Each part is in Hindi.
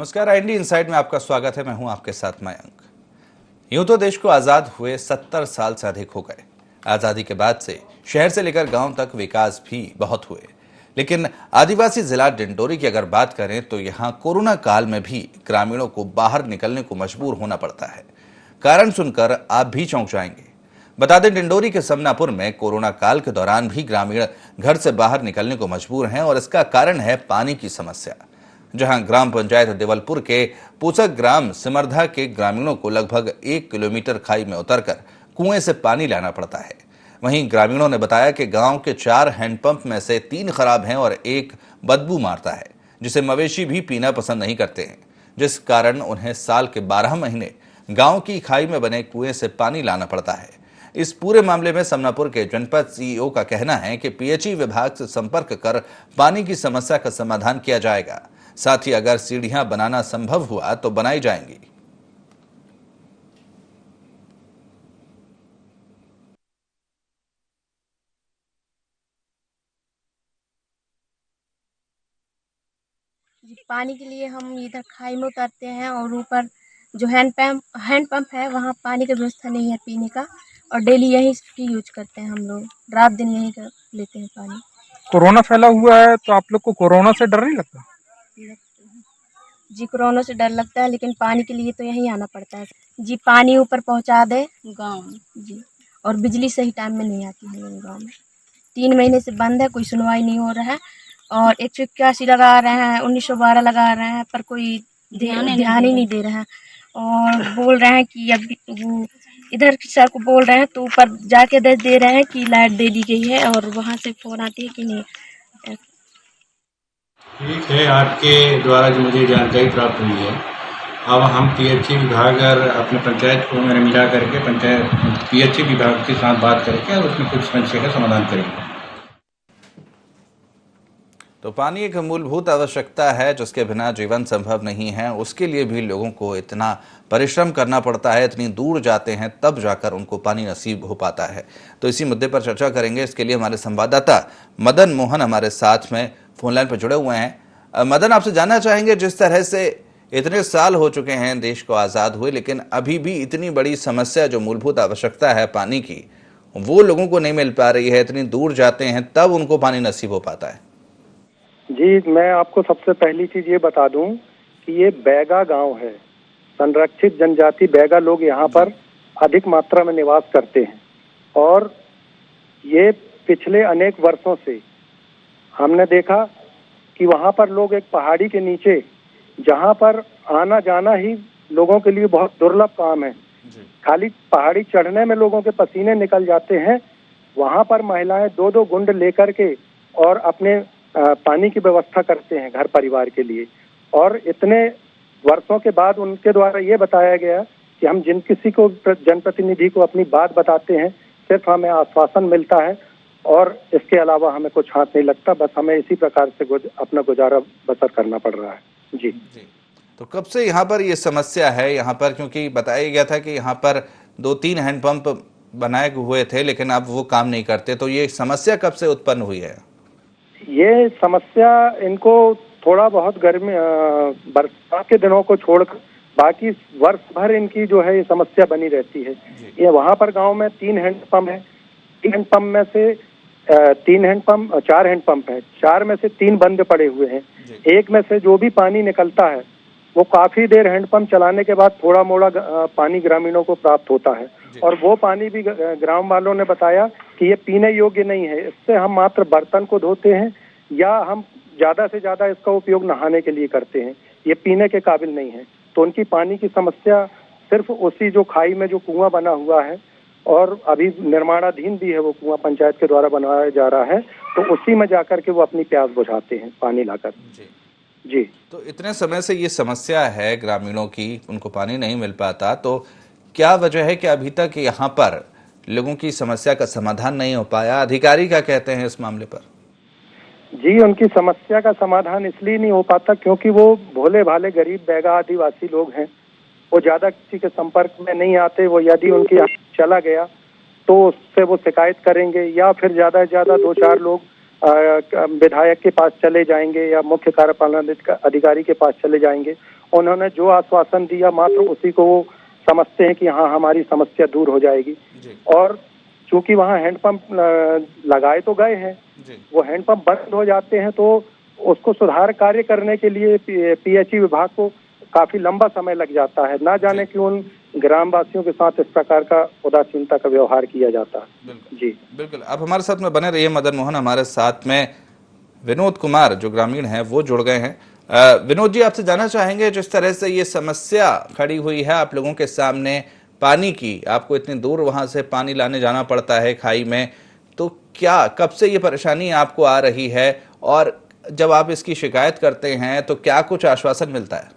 नमस्कार, IND इनसाइड में आपका स्वागत है। मैं हूं आपके साथ मयंक। यूं तो देश को आजाद हुए 70 साल से अधिक हो गए। आजादी के बाद से शहर से लेकर गांव तक विकास भी बहुत हुए, लेकिन आदिवासी जिला डिंडोरी की अगर बात करें तो यहां कोरोना काल में भी ग्रामीणों को बाहर निकलने को मजबूर होना पड़ता है। कारण सुनकर आप भी चौंक जाएंगे। बता दें, डिंडोरी के समनापुर में कोरोना काल के दौरान भी ग्रामीण घर से बाहर निकलने को मजबूर हैं और इसका कारण है पानी की समस्या। जहां ग्राम पंचायत देवलपुर के पूसक ग्राम सिमरधा के ग्रामीणों को लगभग 1 किलोमीटर खाई में उतरकर कुएं से पानी लाना पड़ता है। वहीं ग्रामीणों ने बताया कि गांव के 4 हैंडपंप में से 3 खराब हैं और एक बदबू मारता है, जिसे मवेशी भी पीना पसंद नहीं करते हैं, जिस कारण उन्हें साल के 12 महीने गांव की खाई में बने कुएं से पानी लाना पड़ता है। इस पूरे मामले में समनापुर के जनपद CEO का कहना है कि PHE विभाग से संपर्क कर पानी की समस्या का समाधान किया जाएगा। साथ ही अगर सीढ़ियां बनाना संभव हुआ तो बनाई जाएंगी। पानी के लिए हम इधर खाई में उतरते हैं और ऊपर जो हैंडपंप है वहाँ पानी की व्यवस्था नहीं है पीने का, और डेली यही की यूज करते हैं। हम लोग रात दिन यही कर लेते हैं पानी। कोरोना फैला हुआ है तो आप लोग को कोरोना से डर नहीं लगता? जी, कोरोना से डर लगता है, लेकिन पानी के लिए तो यहीं आना पड़ता है। जी, पानी ऊपर पहुँचा दे गाँव में। जी, और बिजली सही टाइम में नहीं आती है मेरे गाँव में। 3 महीने से बंद है, कोई सुनवाई नहीं हो रहा है। और 181 लगा रहे हैं, 1912 लगा रहे हैं, पर कोई ध्यान ही नहीं दे रहा है। और बोल रहे हैं कि अब वो इधर सर को बोल रहे हैं तो ऊपर जाके दे रहे हैं कि लाइट दे दी गई है, और वहाँ से फोन आती है कि नहीं। ठीक है, आपके द्वारा जो मुझे जानकारी प्राप्त हुई है, अब हम PHE विभाग और अपने पंचायत को मैंने मिला करके पंचायत PHE विभाग के साथ बात करके और उसमें कुछ समस्या का समाधान करेंगे। तो पानी एक मूलभूत आवश्यकता है जिसके बिना जीवन संभव नहीं है। उसके लिए भी लोगों को इतना परिश्रम करना पड़ता है, इतनी दूर जाते हैं तब जाकर उनको पानी नसीब हो पाता है। तो इसी मुद्दे पर चर्चा करेंगे। इसके लिए हमारे संवाददाता मदन मोहन हमारे साथ में फोन लाइन पर जुड़े हुए हैं। मदन, आपसे जानना चाहेंगे, जिस तरह से इतने साल हो चुके हैं देश को आज़ाद हुए, लेकिन अभी भी इतनी बड़ी समस्या जो मूलभूत आवश्यकता है पानी की, वो लोगों को नहीं मिल पा रही है। इतनी दूर जाते हैं तब उनको पानी नसीब हो पाता है। जी, मैं आपको सबसे पहली चीज ये बता दूं कि ये बैगा गांव है। संरक्षित जनजाति बैगा लोग यहाँ पर अधिक मात्रा में निवास करते हैं, और ये पिछले अनेक वर्षों से हमने देखा कि वहाँ पर लोग एक पहाड़ी के नीचे, जहाँ पर आना जाना ही लोगों के लिए बहुत दुर्लभ काम है, खाली पहाड़ी चढ़ने में लोगों के पसीने निकल जाते हैं। वहाँ पर महिलाएं 2-2 गुंड लेकर के और अपने पानी की व्यवस्था करते हैं घर परिवार के लिए। और इतने वर्षों के बाद उनके द्वारा ये बताया गया कि हम जिन किसी को जनप्रतिनिधि को अपनी बात बताते हैं, सिर्फ हमें आश्वासन मिलता है और इसके अलावा हमें कुछ हाथ नहीं लगता। बस हमें इसी प्रकार से अपना गुजारा बसर करना पड़ रहा है। जी। तो कब से यहाँ पर ये समस्या है? यहाँ पर क्योंकि बताया गया था कि यहाँ पर 2-3 हैंडपंप बनाए हुए थे, लेकिन अब वो काम नहीं करते। तो ये समस्या कब से उत्पन्न हुई है? ये समस्या इनको थोड़ा बहुत गर्मी बरसात के दिनों को छोड़कर बाकी वर्ष भर इनकी जो है ये समस्या बनी रहती है। ये वहाँ पर गांव में 3 हैंडपंप है। 3 हैंडपंप में से 4 हैंडपंप है। 4 में से 3 बंद पड़े हुए हैं। एक में से जो भी पानी निकलता है वो काफी देर हैंडपंप चलाने के बाद थोड़ा मोड़ा पानी ग्रामीणों को प्राप्त होता है, और वो पानी भी ग्राम वालों ने बताया कि ये पीने योग्य नहीं है। इससे हम मात्र बर्तन को धोते हैं या हम ज्यादा से ज्यादा इसका उपयोग नहाने के लिए करते हैं। ये पीने के काबिल नहीं है। तो उनकी पानी की समस्या सिर्फ उसी जो खाई में जो कुआं बना हुआ है, और अभी निर्माणाधीन भी है वो कुआं, पंचायत के द्वारा बनवाया जा रहा है, तो उसी में जाकर के वो अपनी प्यास बुझाते हैं पानी लाकर। जी। तो इतने समय से ये समस्या है ग्रामीणों की, उनको पानी नहीं मिल पाता, तो क्या वजह है कि अभी तक यहाँ पर लोगों की समस्या का समाधान नहीं हो पाया? अधिकारी क्या कहते हैं इस मामले पर? जी, उनकी समस्या का समाधान इसलिए नहीं हो पाता क्योंकि वो भोले भाले गरीब बैगा आदिवासी लोग हैं। वो ज्यादा किसी के संपर्क में नहीं आते। वो यदि उनकी चला गया तो उससे वो शिकायत करेंगे, या फिर ज्यादा से ज्यादा 2-4 लोग विधायक के पास चले जाएंगे या मुख्य कार्यपालन अधिकारी के पास चले जाएंगे, उन्होंने जो आश्वासन दिया मात्र उसी को वो समझते हैं कि हाँ हमारी समस्या दूर हो जाएगी। और चूंकि वहाँ हैंडपंप लगाए तो गए हैं, वो हैंडपंप बंद हो जाते हैं तो उसको सुधार कार्य करने के लिए पीएचई विभाग को काफी लंबा समय लग जाता है। ना जाने क्यों उन ग्रामवासियों के साथ इस प्रकार का उदासीनता का व्यवहार किया जाता है। जी बिल्कुल, आप हमारे साथ में बने रहिए मदन मोहन। हमारे साथ में विनोद कुमार जो ग्रामीण हैं वो जुड़ गए हैं। विनोद जी, आपसे जानना चाहेंगे, जिस तरह से ये समस्या खड़ी हुई है आप लोगों के सामने पानी की, आपको इतनी दूर वहां से पानी लाने जाना पड़ता है खाई में, तो क्या कब से ये परेशानी आपको आ रही है और जब आप इसकी शिकायत करते हैं तो क्या कुछ आश्वासन मिलता है?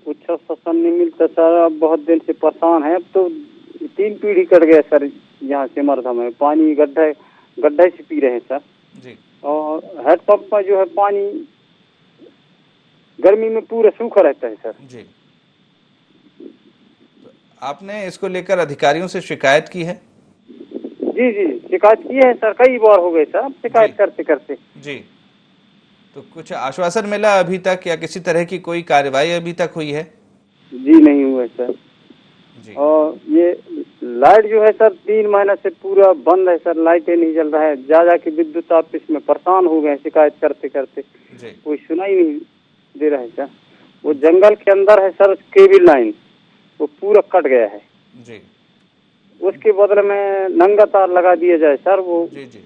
कुछ आश्वासन नहीं मिलता सर। अब बहुत दिन से परेशान है। अब तो 3 पीढ़ी कट गए सर। यहाँ से मरधा में पानी गड्ढे से पी रहे हैं सर जी। और हैंडपंप का जो है पानी गर्मी में पूरा सूखा रहता है सर जी। तो आपने इसको लेकर अधिकारियों से शिकायत की है? जी जी शिकायत की है सर, कई बार हो गए सर। अब शिकायत करते करते जी। तो कुछ आश्वासन मिला अभी तक या किसी तरह की कोई कार्रवाई अभी तक हुई है? जी नहीं हुआ है सर जी। और ये लाइट जो है सर 3 महीने से पूरा बंद है सर। लाइटें नहीं जल रहा है। जा के विद्युत ऑफिस में परेशान हो गए शिकायत करते करते। जी। कोई सुनाई नहीं दे रहा है सर। वो जंगल के अंदर है सर केबल लाइन, वो पूरा कट गया है जी। उसके बदले में नंगा तार लगा दिया जाए सर। वो जी जी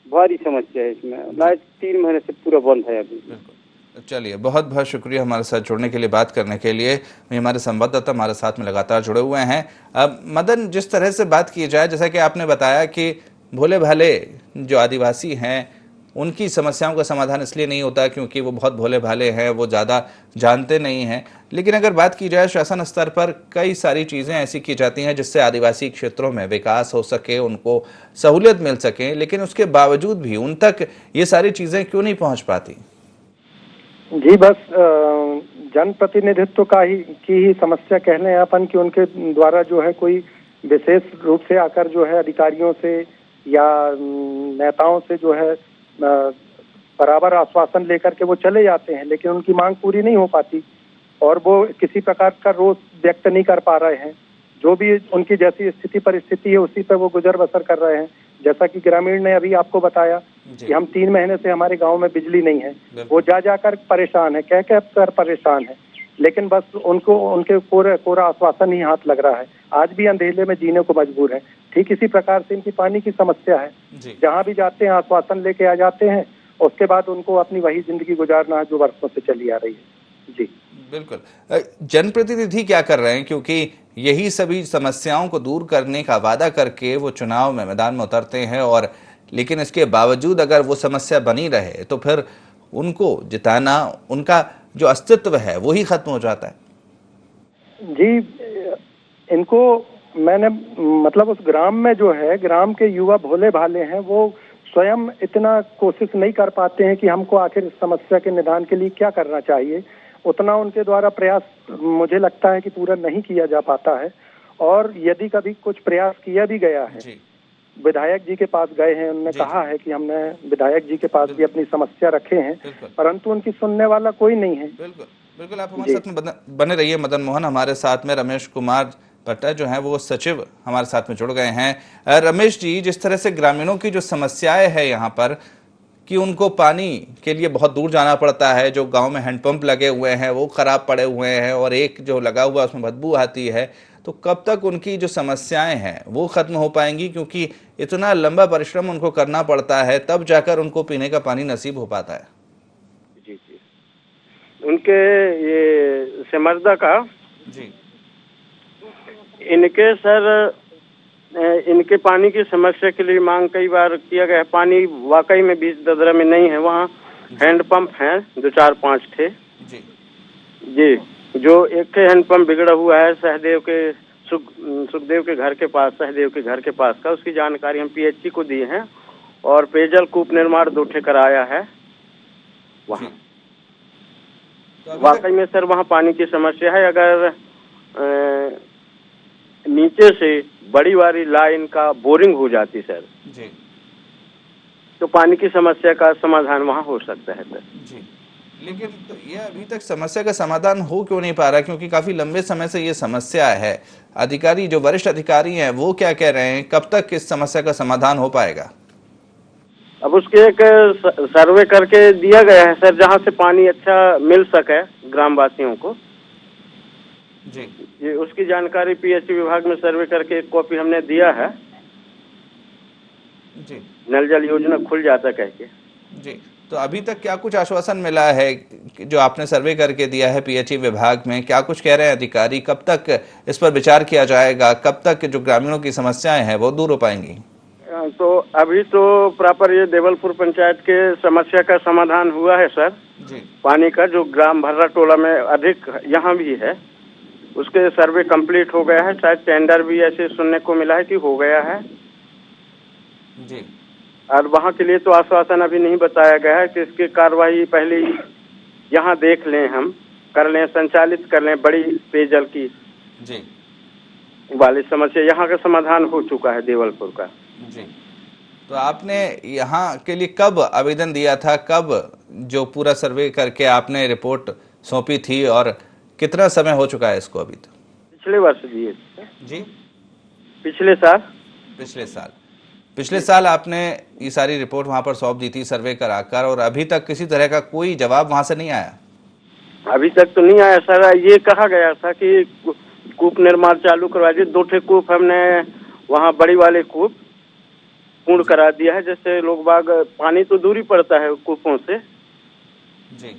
भारी समस्या है इसमें। लाइट 3 महीने से पूरा बंद है अभी। बिल्कुल। चलिए, बहुत बहुत शुक्रिया हमारे साथ जुड़ने के लिए, बात करने के लिए। हमारे संवाददाता हमारे साथ में लगातार जुड़े हुए हैं। अब मदन, जिस तरह से बात की जाए, जैसा कि आपने बताया कि भोले भाले जो आदिवासी हैं उनकी समस्याओं का समाधान इसलिए नहीं होता क्योंकि वो बहुत भोले भाले हैं, वो ज़्यादा जानते नहीं हैं। लेकिन अगर बात की जाए शासन स्तर पर कई सारी चीज़ें ऐसी की जाती हैं जिससे आदिवासी क्षेत्रों में विकास हो सके, उनको सहूलियत मिल सके, लेकिन उसके बावजूद भी उन तक ये सारी चीज़ें क्यों नहीं पहुंच पाती? जी बस जनप्रतिनिधित्व की ही समस्या कह लें अपन कि उनके द्वारा जो है कोई विशेष रूप से आकर जो है अधिकारियों से या नेताओं से जो है बराबर आश्वासन लेकर के वो चले जाते हैं, लेकिन उनकी मांग पूरी नहीं हो पाती और वो किसी प्रकार का रोष व्यक्त नहीं कर पा रहे हैं। जो भी उनकी जैसी स्थिति परिस्थिति है उसी पर वो गुजर बसर कर रहे हैं। जैसा कि ग्रामीण ने अभी आपको बताया कि हम 3 महीने से हमारे गांव में बिजली नहीं है, वो जाकर परेशान है, कह कर परेशान है, लेकिन बस उनको उनके कोरा आश्वासन ही हाथ लग रहा है। आज भी अंधेरे में जीने को मजबूर है। ठीक इसी प्रकार से इनकी पानी की समस्या है। जहाँ भी जाते हैं आश्वासन लेके आ जाते हैं, उसके बाद उनको अपनी वही जिंदगी गुजारना है जो वर्षों से चली आ रही है। जी बिल्कुल। जनप्रतिनिधि क्या कर रहे हैं, क्योंकि यही सभी समस्याओं को दूर करने का वादा करके वो चुनाव में मैदान में उतरते हैं, और लेकिन इसके बावजूद अगर वो समस्या बनी रहे तो फिर उनको जिताना, उनका जो अस्तित्व है वो ही खत्म हो जाता है। जी, इनको मैंने मतलब उस ग्राम में जो है, ग्राम के युवा भोले भाले हैं, वो स्वयं इतना कोशिश नहीं कर पाते हैं कि हमको आखिर इस समस्या के निदान के लिए क्या करना चाहिए। उतना उनके द्वारा प्रयास मुझे लगता है कि पूरा नहीं किया जा पाता है। और यदि कभी कुछ प्रयास किया भी गया है, विधायक जी के पास गए हैं, उन्होंने कहा है कि हमने विधायक जी के पास भी अपनी समस्या रखे हैं, परंतु उनकी सुनने वाला कोई नहीं है। बिल्कुल बिल्कुल। आप हमारे साथ में बने रहिए मदन मोहन। हमारे साथ में रमेश कुमार भट्टा जो हैं वो सचिव हमारे साथ में जुड़ गए हैं। रमेश जी, जिस तरह से ग्रामीणों की जो समस्याएं है यहाँ पर कि उनको पानी के लिए बहुत दूर जाना पड़ता है, जो गांव में हैंडपंप लगे हुए हैं वो खराब पड़े हुए हैं और एक जो लगा हुआ उसमें बदबू आती है, तो कब तक उनकी जो समस्याएं हैं वो खत्म हो पाएंगी? क्योंकि इतना लंबा परिश्रम उनको करना पड़ता है, तब जाकर उनको पीने का पानी नसीब हो पाता है। जी जी, उनके ये समर्दा का जी, इनके सर इनके पानी की समस्या के लिए मांग कई बार किया गया है। पानी वाकई में बीच ददरा में नहीं है। वहाँ हैंडपंप हैं 2-4-5 थे जी, जो एक हैंडपंप बिगड़ा हुआ है सहदेव के सुखदेव के घर के पास, सहदेव के घर के पास का। उसकी जानकारी हम पीएचई को दिए हैं और पेयजल कूप निर्माण 2 ठे कराया है वहाँ। वाकई में सर वहाँ पानी की समस्या है। अगर नीचे से बड़ी वाली लाइन का बोरिंग हो जाती सर जी, तो पानी की समस्या का समाधान वहाँ हो सकता है सर। जी लेकिन तो ये अभी तक समस्या का समाधान हो क्यों नहीं पा रहा, क्योंकि काफी लंबे समय से ये समस्या है। अधिकारी जो वरिष्ठ अधिकारी हैं वो क्या कह रहे हैं, कब तक इस समस्या का समाधान हो पाएगा? अब उसके एक सर्वे करके दिया गया है सर, जहाँ से पानी अच्छा मिल सके ग्रामवासियों को। जी ये उसकी जानकारी पीएचई विभाग में सर्वे करके एक कॉपी हमने दिया है। जी नल जल योजना खुल जाता कह के। जी, तो अभी तक क्या कुछ आश्वासन मिला है जो आपने सर्वे करके दिया है पीएचई विभाग में? क्या कुछ कह रहे हैं अधिकारी? कब तक इस पर विचार किया जाएगा? कब तक जो ग्रामीणों की समस्याएं हैं वो दूर हो पाएंगी? तो अभी तो प्रॉपर ये देवलपुर पंचायत के समस्या का समाधान हुआ है सर। जी पानी का जो ग्राम भर्रा टोला में अधिक यहाँ भी है, उसके सर्वे कंप्लीट हो गया है। शायद टेंडर भी ऐसे सुनने को मिला है कि हो गया है। जी और वहाँ के लिए तो आश्वासन अभी नहीं बताया गया है कि इसकी कार्रवाई पहले ही यहाँ देख लें, हम कर लें, संचालित कर लें। बड़ी पेयजल की जी वाली समस्या यहाँ का समाधान हो चुका है देवलपुर का। जी, तो आपने यहाँ के लिए कब आवेदन दिया था? कब जो पूरा सर्वे करके आपने रिपोर्ट सौंपी थी, और कितना समय हो चुका है इसको अभी तक? पिछले वर्ष दिए जी पिछले साल आपने ये सारी रिपोर्ट वहां पर सौंप दी थी सर्वे कराकर, और अभी तक किसी तरह का कोई जवाब वहां से नहीं आया? अभी तक तो नहीं आया सर। ये कहा गया था कि कूप निर्माण चालू करवा दिए। 2 ठे कूप हमने वहाँ बड़ी वाले कूप पूर्ण करा दिया है, जैसे लोग बाग पानी तो दूरी पड़ता है कूपों से। जी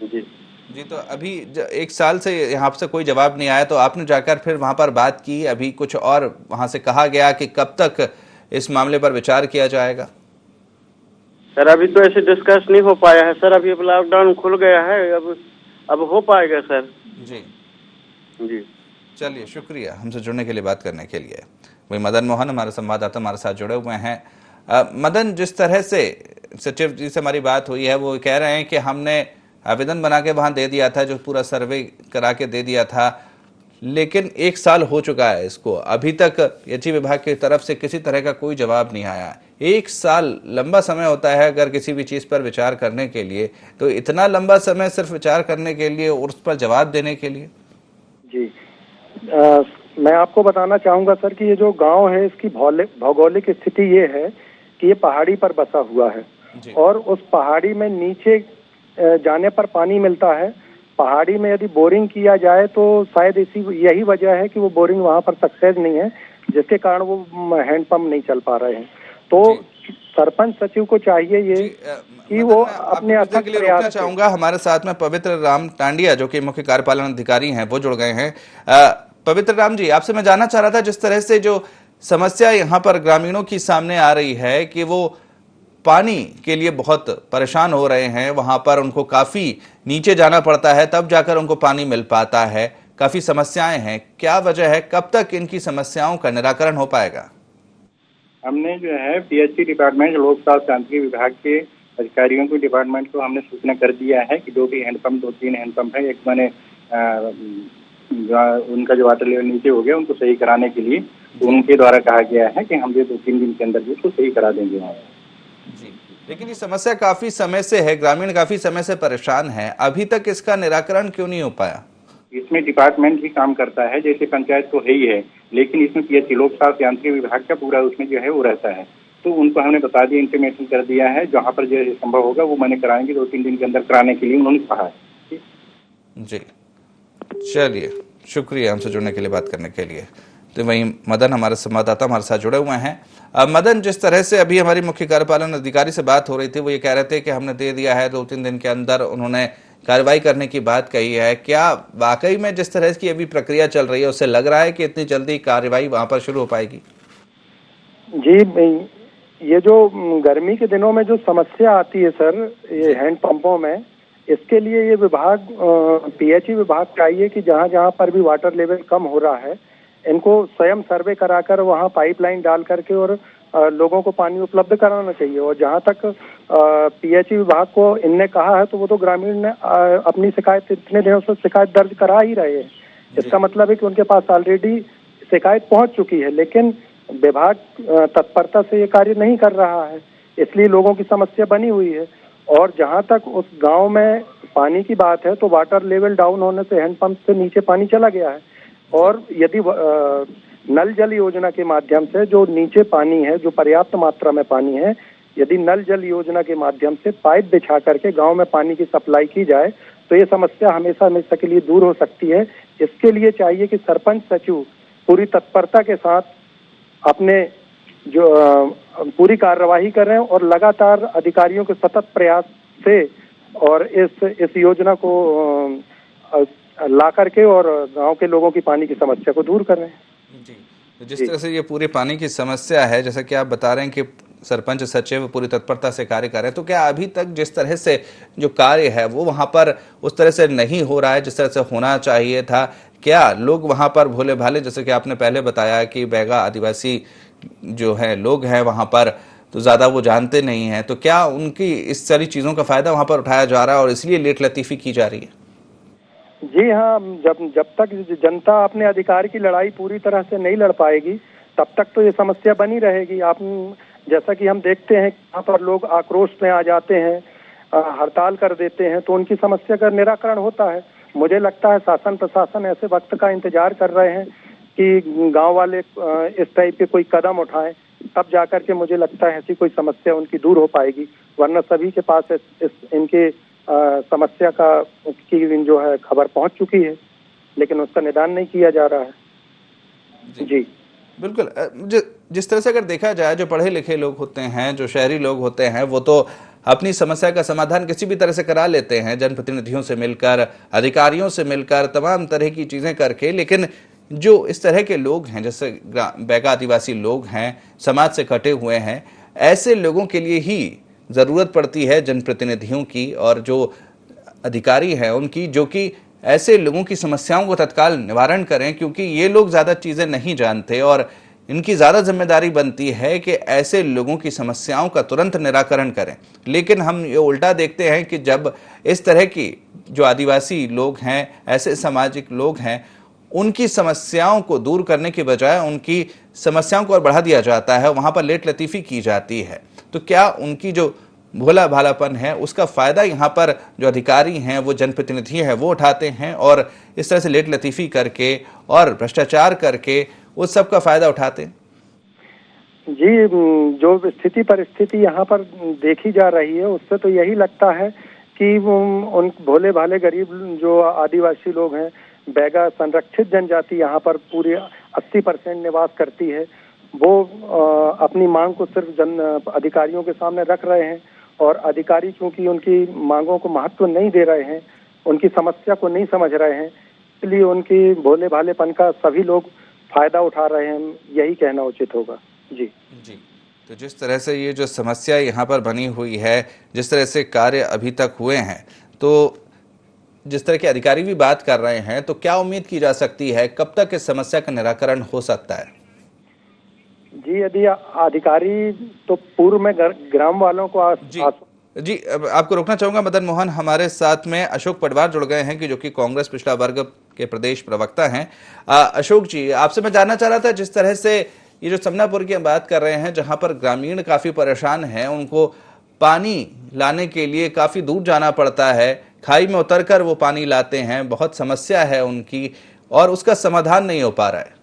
जी जी, तो अभी 1 साल से यहाँ से कोई जवाब नहीं आया, तो आपने जाकर फिर वहां पर बात की? अभी कुछ और वहां से कहा गया कि कब तक इस मामले पर विचार किया जाएगा? सर अभी तो ऐसे डिस्कस नहीं हो पाया है सर। अभी लॉकडाउन खुल गया है, अब हो पाएगा सर। जी जी चलिए, शुक्रिया हमसे जुड़ने के लिए, बात करने के लिए। वही मदन मोहन हमारे संवाददाता हमारे साथ जुड़े हुए हैं। मदन, जिस तरह से सचिव जी से हमारी बात हुई है, वो कह रहे हैं कि हमने आवेदन बना के वहां दे दिया था, जो पूरा सर्वे करा के दे दिया था, लेकिन 1 साल हो चुका है इसको, अभी तक पीएचई विभाग की तरफ से किसी तरह का कोई जवाब नहीं आया। 1 साल लंबा समय होता है अगर किसी भी चीज पर विचार करने के लिए, तो इतना लंबा समय सिर्फ विचार करने के लिए और उस पर जवाब देने के लिए? जी मैं आपको बताना चाहूंगा सर कि ये जो गांव है इसकी भौगोलिक स्थिति ये है कि ये पहाड़ी पर बसा हुआ है, और उस पहाड़ी में नीचे जाने पर पानी मिलता है। पहाड़ी में यदि बोरिंग किया जाए तो शायद यही वजह है कि वो बोरिंग वहाँ पर सक्सेस नहीं है, जिसके कारण वो हैंडपंप नहीं चल पा रहे हैं। तो सरपंच सचिव को चाहिए ये कि वो अपने अथक प्रयास चाहूंगा। हमारे साथ में पवित्र राम टांडिया जो कि मुख्य कार्यपालन अधिकारी हैं वो जुड़ गए हैं। पवित्र राम जी, आपसे मैं जानना चाह रहा था, जिस तरह से जो समस्या यहाँ पर ग्रामीणों की सामने आ रही है कि वो पानी के लिए बहुत परेशान हो रहे हैं, वहां पर उनको काफी नीचे जाना पड़ता है तब जाकर उनको पानी मिल पाता है, काफी समस्याएं हैं, क्या वजह है? कब तक इनकी समस्याओं का निराकरण हो पाएगा? हमने जो है पीएचई डिपार्टमेंट, लोक स्वास्थ्य यांत्रिकी विभाग के अधिकारियों को, डिपार्टमेंट को हमने सूचना कर दिया है कि जो भी हैंडपंप, 2-3 हैंडपंप है, एक मैंने उनका जो वाटर लेवल नीचे हो गया उनको सही कराने के लिए उनके द्वारा कहा गया है कि हम ये 2-3 दिन के अंदर उसको सही करा देंगे वहाँ जी। लेकिन ये समस्या काफी समय से है, ग्रामीण काफी समय से परेशान है, अभी तक इसका निराकरण क्यों नहीं हो पाया? इसमें डिपार्टमेंट ही काम करता है, जैसे पंचायत तो है ही है, लेकिन इसमें पीएचई लोक स्वास्थ्य यांत्रिकी विभाग का पूरा उसमें जो है वो रहता है। तो उनको हमने बता दिया, इंटीमेशन कर दिया है, जहाँ पर जो संभव होगा वो मैंने कराएंगे, 2-3 दिन के अंदर कराने के लिए उन्होंने कहा है। जी चलिए, शुक्रिया हमसे जुड़ने के लिए, बात करने के लिए। तो वहीं मदन हमारे संवाददाता हमारे साथ जुड़े हुए हैं। मदन, जिस तरह से अभी हमारी मुख्य कार्यपालन अधिकारी से बात हो रही थी, वो ये कह रहे थे कि हमने दे दिया है, 2-3 दिन के अंदर उन्होंने कार्रवाई करने की बात कही है। क्या वाकई में जिस तरह की अभी प्रक्रिया चल रही है उससे लग रहा है कि इतनी जल्दी कार्रवाई वहां पर शुरू हो पाएगी? जी, ये जो गर्मी के दिनों में जो समस्या आती है सर, ये हैंडपंपों में, इसके लिए ये विभाग, पीएचई विभाग चाहिए कि जहाँ जहाँ पर भी वाटर लेवल कम हो रहा है, इनको स्वयं सर्वे कराकर वहाँ पाइपलाइन डाल करके और लोगों को पानी उपलब्ध कराना चाहिए। और जहाँ तक पीएचई विभाग को इनने कहा है, तो वो तो ग्रामीण ने अपनी शिकायत इतने दिनों से शिकायत दर्ज करा ही रहे हैं। इसका मतलब है कि उनके पास ऑलरेडी शिकायत पहुंच चुकी है, लेकिन विभाग तत्परता से ये कार्य नहीं कर रहा है, इसलिए लोगों की समस्या बनी हुई है। और जहाँ तक उस गांव में पानी की बात है तो वाटर लेवल डाउन होने से हैंडपंप से नीचे पानी चला गया है। और यदि नल जल योजना के माध्यम से जो नीचे पानी है, जो पर्याप्त मात्रा में पानी है, यदि नल जल योजना के माध्यम से पाइप बिछा करके गांव में पानी की सप्लाई की जाए तो ये समस्या हमेशा हमेशा के लिए दूर हो सकती है। इसके लिए चाहिए कि सरपंच सचिव पूरी तत्परता के साथ अपने जो पूरी कार्यवाही करें और लगातार अधिकारियों के सतत प्रयास से और इस योजना को ला करके और गांव के लोगों की पानी की समस्या को दूर करें। जी, तो जिस तरह से ये पूरी पानी की समस्या है, जैसा कि आप बता रहे हैं कि सरपंच सचिव पूरी तत्परता से कार्य कर रहे हैं, तो क्या अभी तक जिस तरह से जो कार्य है वो वहां पर उस तरह से नहीं हो रहा है जिस तरह से होना चाहिए था? क्या लोग वहां पर भोले भाले, जैसे कि आपने पहले बताया कि बैगा आदिवासी जो है लोग हैं वहां पर, तो ज्यादा वो जानते नहीं हैं, तो क्या उनकी इस सारी चीजों का फायदा वहां पर उठाया जा रहा है और इसलिए लेट लतीफी की जा रही है? जी हाँ, जब तक जनता अपने अधिकार की लड़ाई पूरी तरह से नहीं लड़ पाएगी तब तक तो ये समस्या बनी रहेगी। आप जैसा कि हम देखते हैं यहाँ पर लोग आक्रोश में आ जाते हैं, हड़ताल कर देते हैं, तो उनकी समस्या का निराकरण होता है। मुझे लगता है शासन प्रशासन ऐसे वक्त का इंतजार कर रहे हैं कि गांव वाले इस टाइप के कोई कदम उठाएं, तब जाकर के मुझे लगता है ऐसी कोई समस्या उनकी दूर हो पाएगी। वरना सभी के पास इनके समस्या की जो है खबर पहुंच चुकी है, लेकिन उसका निदान नहीं किया जा रहा है। जी बिल्कुल। जिस तरह से अगर देखा जाए, जो पढ़े लिखे लोग होते हैं, जो शहरी लोग होते हैं, वो तो अपनी समस्या का समाधान किसी भी तरह से करा लेते हैं, जनप्रतिनिधियों से मिलकर, अधिकारियों से मिलकर, तमाम तरह की चीजें करके। लेकिन जो इस तरह के लोग हैं, जैसे बैगा आदिवासी लोग हैं, समाज से कटे हुए हैं, ऐसे लोगों के लिए ही जरूरत पड़ती है जनप्रतिनिधियों की और जो अधिकारी हैं उनकी, जो कि ऐसे लोगों की समस्याओं को तत्काल निवारण करें, क्योंकि ये लोग ज्यादा चीजें नहीं जानते और इनकी ज्यादा जिम्मेदारी बनती है कि ऐसे लोगों की समस्याओं का तुरंत निराकरण करें। लेकिन हम ये उल्टा देखते हैं कि जब इस तरह की जो आदिवासी लोग हैं, ऐसे सामाजिक लोग हैं, उनकी समस्याओं को दूर करने के बजाय उनकी समस्याओं को और बढ़ा दिया जाता है, वहां पर लेट लतीफी की जाती है। तो क्या उनकी जो भोला भालापन है उसका फायदा यहाँ पर जो अधिकारी हैं, वो जनप्रतिनिधि हैं, वो उठाते हैं और इस तरह से लेट लतीफी करके और भ्रष्टाचार करके उस सब का फायदा उठाते हैं? जी, जो स्थिति परिस्थिति यहाँ पर देखी जा रही है उससे तो यही लगता है कि उन भोले भाले गरीब जो आदिवासी लोग हैं, बैगा संरक्षित जनजाति यहाँ पर पूरी 80% निवास करती है, वो अपनी मांग को सिर्फ अधिकारियों के सामने रख रहे हैं और अधिकारी चूंकि उनकी मांगों को महत्व नहीं दे रहे हैं, उनकी समस्या को नहीं समझ रहे हैं, इसलिए उनकी भोले भालेपन का सभी लोग फायदा उठा रहे हैं, यही कहना उचित होगा। जी जी, तो जिस तरह से ये जो समस्या यहाँ पर बनी हुई है, जिस तरह से कार्य अभी तक हुए हैं, तो जिस तरह के अधिकारी भी बात कर रहे हैं, तो क्या उम्मीद की जा सकती है, कब तक इस समस्या का निराकरण हो सकता है? जी, यदि अधिकारी तो पूर्व में ग्राम वालों को जी, आपको रोकना चाहूंगा मदन मोहन, हमारे साथ में अशोक पटवार जुड़ गए हैं कि जो कि कांग्रेस पिछड़ा वर्ग के प्रदेश प्रवक्ता हैं। अशोक जी, आपसे मैं जानना चाह रहा था, जिस तरह से ये जो समनापुर की हम बात कर रहे हैं, जहां पर ग्रामीण काफी परेशान हैं, उनको पानी लाने के लिए काफी दूर जाना पड़ता है, खाई में उतरकर वो पानी लाते हैं, बहुत समस्या है उनकी और उसका समाधान नहीं हो पा रहा है।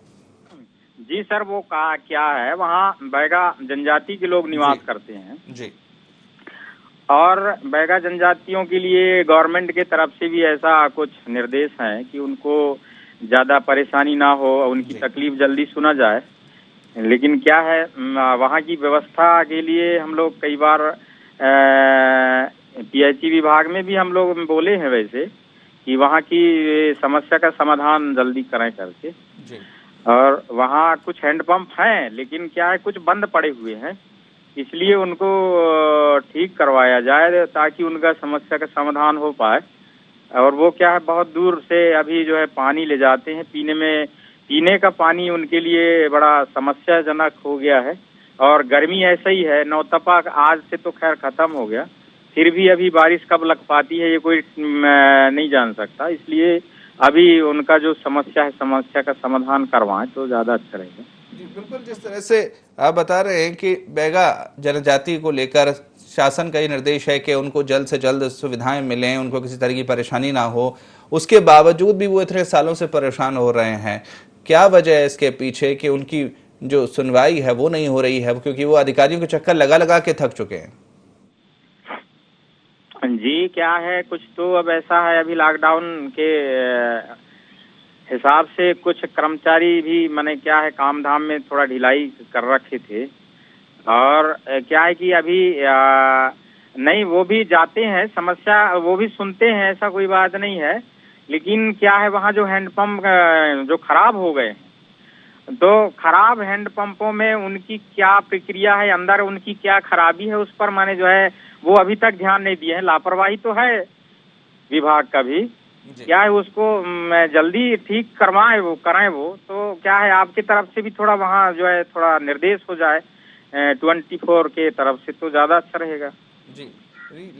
जी सर, वो क्या है, वहाँ बैगा जनजाति के लोग निवास करते हैं जी, और बैगा जनजातियों के लिए गवर्नमेंट के तरफ से भी ऐसा कुछ निर्देश है कि उनको ज्यादा परेशानी ना हो, उनकी तकलीफ जल्दी सुना जाए। लेकिन क्या है, वहाँ की व्यवस्था के लिए हम लोग कई बार पीएचई विभाग में भी हम लोग बोले हैं वैसे कि वहाँ की समस्या का समाधान जल्दी करें करके जी। और वहाँ कुछ हैंडपंप हैं, लेकिन क्या है, कुछ बंद पड़े हुए हैं, इसलिए उनको ठीक करवाया जाए ताकि उनका समस्या का समाधान हो पाए। और वो क्या है, बहुत दूर से अभी जो है पानी ले जाते हैं, पीने का पानी उनके लिए बड़ा समस्याजनक हो गया है। और गर्मी ऐसा ही है, नौतपा आज से तो खैर खत्म हो गया, फिर भी अभी बारिश कब लग पाती है ये कोई नहीं जान सकता, इसलिए अभी उनका जो समस्या है, समस्या का समाधान करवाएं तो ज्यादा अच्छा रहेगा। जी बिल्कुल, जिस तरह से आप बता रहे हैं कि बैगा जनजाति को लेकर शासन का ये निर्देश है कि उनको जल्द से जल्द सुविधाएं मिलें, उनको किसी तरह की परेशानी ना हो, उसके बावजूद भी वो इतने सालों से परेशान हो रहे हैं। क्या वजह है इसके पीछे कि उनकी जो सुनवाई है वो नहीं हो रही है, क्योंकि वो अधिकारियों के चक्कर लगा लगा के थक चुके हैं? जी, क्या है, कुछ तो अब ऐसा है, अभी लॉकडाउन के हिसाब से कुछ कर्मचारी भी माने क्या है काम धाम में थोड़ा ढिलाई कर रखे थे। और क्या है कि अभी नहीं, वो भी जाते हैं, समस्या वो भी सुनते हैं, ऐसा कोई बात नहीं है। लेकिन क्या है, वहाँ जो हैंडपंप जो खराब हो गए, तो खराब हैंडपंपों में उनकी क्या प्रक्रिया है, अंदर उनकी क्या खराबी है, उस पर माने जो है वो अभी तक ध्यान नहीं दिए हैं। लापरवाही तो है विभाग का भी, क्या है उसको जल्दी ठीक करवाएं, वो कराएं। वो तो क्या है, आपकी तरफ से भी थोड़ा वहाँ जो है थोड़ा निर्देश हो जाए 24 के तरफ से, तो ज्यादा अच्छा रहेगा। जी,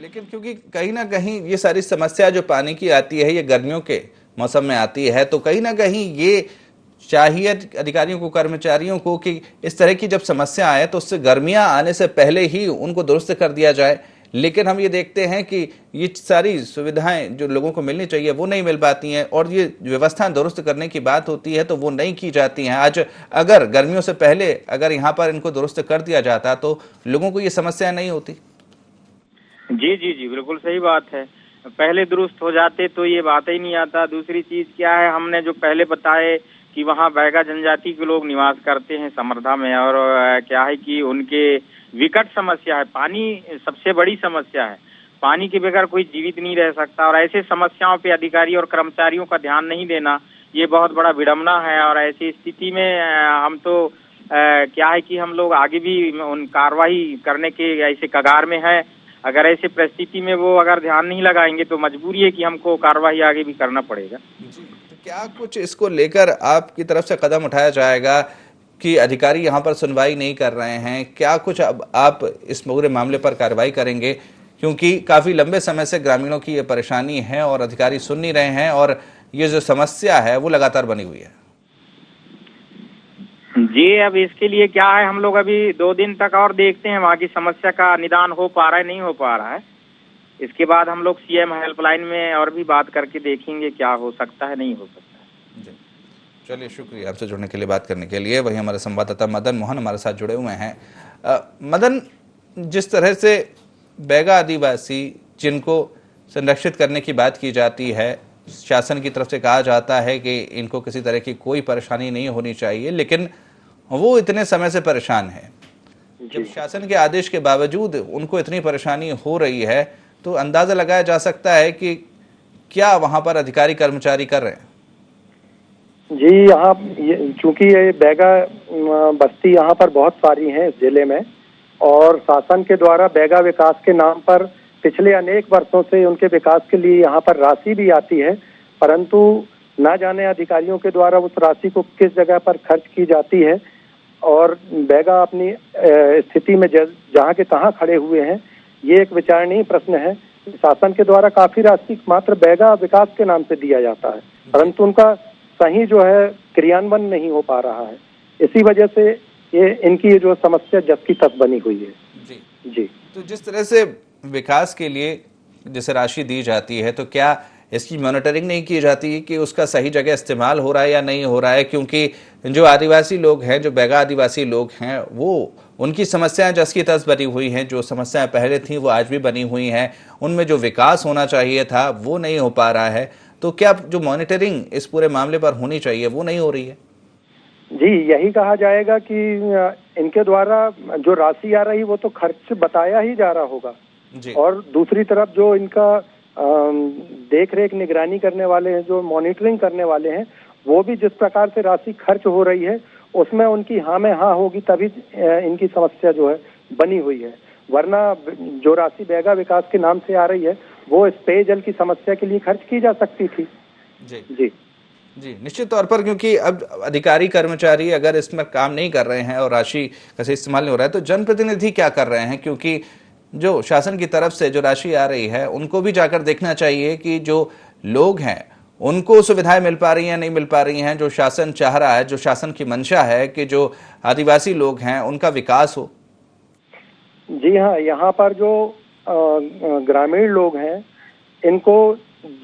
लेकिन क्योंकि कहीं ना कहीं ये सारी समस्या जो पानी की आती है, ये गर्मियों के मौसम में आती है, तो कहीं ना कहीं ये चाहिए अधिकारियों को, कर्मचारियों को कि इस तरह की जब समस्या आए तो उससे गर्मियां आने से पहले ही उनको दुरुस्त कर दिया जाए। लेकिन हम ये देखते हैं कि ये सारी सुविधाएं जो लोगों को मिलनी चाहिए वो नहीं मिल पाती हैं, और ये व्यवस्थाएं दुरुस्त करने की बात होती है तो वो नहीं की जाती हैं। आज अगर गर्मियों से पहले अगर यहाँ पर इनको दुरुस्त कर दिया जाता तो लोगों को ये समस्या नहीं होती। जी जी जी, बिल्कुल सही बात है। पहले दुरुस्त हो जाते तो ये बात ही नहीं आता। दूसरी चीज क्या है, हमने जो पहले बताए कि वहाँ बैगा जनजाति के लोग निवास करते हैं समर्धा में, और क्या है कि उनके विकट समस्या है, पानी सबसे बड़ी समस्या है। पानी के बगैर कोई जीवित नहीं रह सकता, और ऐसे समस्याओं पे अधिकारी और कर्मचारियों का ध्यान नहीं देना ये बहुत बड़ा विडम्बना है। और ऐसी स्थिति में हम तो क्या है कि हम लोग आगे भी उन कार्रवाई करने के ऐसे कगार में है। अगर ऐसे परिस्थिति में वो अगर ध्यान नहीं लगाएंगे तो मजबूरी है कि हमको कार्रवाई आगे भी करना पड़ेगा। जी, तो क्या कुछ इसको लेकर आपकी तरफ से कदम उठाया जाएगा कि अधिकारी यहाँ पर सुनवाई नहीं कर रहे हैं? क्या कुछ अब आप इस पूरे मामले पर कार्रवाई करेंगे, क्योंकि काफी लंबे समय से ग्रामीणों की ये परेशानी है और अधिकारी सुन नहीं रहे हैं, और ये जो समस्या है वो लगातार बनी हुई है? जी, अब इसके लिए क्या है, हम लोग अभी 2 दिन तक और देखते हैं वहाँ की समस्या का निदान हो पा रहा है नहीं हो पा रहा है। इसके बाद हम लोग सीएम हेल्पलाइन में और भी बात करके देखेंगे क्या हो सकता है, नहीं हो सकता है। जी, चलिए, शुक्रिया आपसे जुड़ने के लिए, बात करने के लिए। वही हमारे संवाददाता मदन मोहन हमारे साथ जुड़े हुए हैं। मदन, जिस तरह से बैगा आदिवासी जिनको संरक्षित करने की बात की जाती है, शासन की तरफ से कहा जाता है कि इनको किसी तरह की कोई परेशानी नहीं होनी चाहिए, लेकिन वो इतने समय से परेशान है। जब शासन के आदेश के बावजूद उनको इतनी परेशानी हो रही है तो अंदाजा लगाया जा सकता है कि क्या वहां पर अधिकारी कर्मचारी कर रहे हैं? जी, यहाँ चूंकि ये बैगा बस्ती यहाँ पर बहुत सारी हैं इस जिले में, और शासन के द्वारा बैगा विकास के नाम पर पिछले अनेक वर्षों से उनके विकास के लिए यहाँ पर राशि भी आती है, परंतु न जाने अधिकारियों के द्वारा उस राशि को किस जगह पर खर्च की जाती है, और बैगा अपनी स्थिति में जहाँ के तहाँ खड़े हुए हैं। ये एक विचारणीय प्रश्न है। शासन के द्वारा काफी राशि मात्र बैगा विकास के नाम से दिया जाता है, परंतु उनका सही जो है क्रियान्वयन नहीं हो पा रहा है। इसी वजह से ये इनकी जो समस्या जब की तब बनी हुई है। जी जी, तो जिस तरह से विकास के लिए जैसे राशि दी जाती है, तो क्या इसकी मॉनिटरिंग नहीं की जाती कि उसका सही जगह इस्तेमाल हो रहा है या नहीं हो रहा है? क्योंकि जो आदिवासी लोग हैं, जो बैगा आदिवासी लोग हैं, वो उनकी समस्याएं जस की तस बनी हुई हैं। जो समस्याएं पहले थी वो आज भी बनी हुई हैं। उनमें जो विकास होना चाहिए था वो नहीं हो पा रहा है। तो क्या जो मॉनिटरिंग इस पूरे मामले पर होनी चाहिए वो नहीं हो रही है? जी, यही कहा जाएगा कि इनके द्वारा जो राशि आ रही वो तो खर्च बताया ही जा रहा होगा जी। और दूसरी तरफ जो इनका देख रेख निगरानी करने वाले हैं, जो मॉनिटरिंग करने वाले हैं, वो भी जिस प्रकार से राशि खर्च हो रही है उसमें उनकी हाँ में हाँ होगी, तभी इनकी समस्या जो है बनी हुई है। वरना जो राशि बैगा विकास के नाम से आ रही है वो इस पेयजल की समस्या के लिए खर्च की जा सकती थी। जी जी जी, निश्चित तौर पर, क्योंकि अब अधिकारी कर्मचारी अगर इसमें काम नहीं कर रहे हैं और राशि का सही इस्तेमाल नहीं हो रहा है, तो जनप्रतिनिधि क्या कर रहे हैं? क्योंकि जो शासन की तरफ से जो राशि आ रही है उनको भी जाकर देखना चाहिए कि जो लोग हैं उनको सुविधाएं मिल पा रही हैं नहीं मिल पा रही हैं। जो शासन चाह रहा है, जो शासन की मंशा है कि जो आदिवासी लोग हैं उनका विकास हो। जी हाँ, यहाँ पर जो ग्रामीण लोग हैं, इनको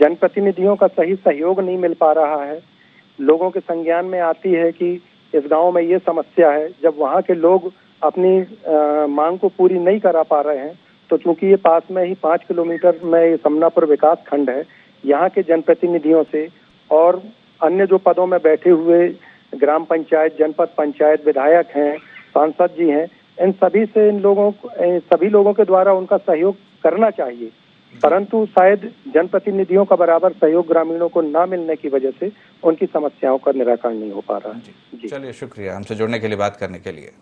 जनप्रतिनिधियों का सही सहयोग नहीं मिल पा रहा है। लोगों के संज्ञान में आती है कि इस गांव में ये समस्या है। जब वहाँ के लोग अपनी मांग को पूरी नहीं करा पा रहे हैं, तो चूंकि ये पास में ही 5 किलोमीटर में ये समनापुर विकास खंड है, यहाँ के जनप्रतिनिधियों से और अन्य जो पदों में बैठे हुए ग्राम पंचायत, जनपद पंचायत, विधायक हैं, सांसद जी हैं, इन सभी से सभी लोगों के द्वारा उनका सहयोग करना चाहिए, परंतु शायद जनप्रतिनिधियों का बराबर सहयोग ग्रामीणों को न मिलने की वजह से उनकी समस्याओं का निराकरण नहीं हो पा रहा है। जी चलिए, शुक्रिया हमसे जुड़ने के लिए, बात करने के लिए।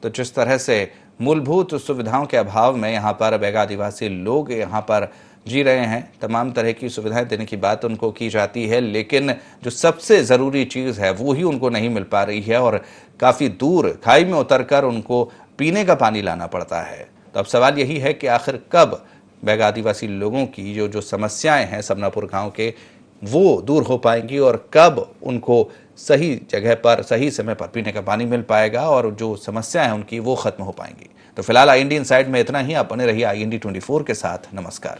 तो जिस तरह से मूलभूत सुविधाओं के अभाव में यहाँ पर बैगा आदिवासी लोग यहाँ पर जी रहे हैं, तमाम तरह की सुविधाएं देने की बात उनको की जाती है, लेकिन जो सबसे ज़रूरी चीज़ है वो ही उनको नहीं मिल पा रही है और काफ़ी दूर खाई में उतरकर उनको पीने का पानी लाना पड़ता है। तो अब सवाल यही है कि आखिर कब बैगा आदिवासी लोगों की जो समस्याएं हैं समनापुर गांव के, वो दूर हो पाएंगी और कब उनको सही जगह पर सही समय पर पीने का पानी मिल पाएगा और जो समस्याएं हैं उनकी वो खत्म हो पाएंगी। तो फिलहाल IND इनसाइड में इतना ही। आप बने रहिए IND 24 के साथ। नमस्कार।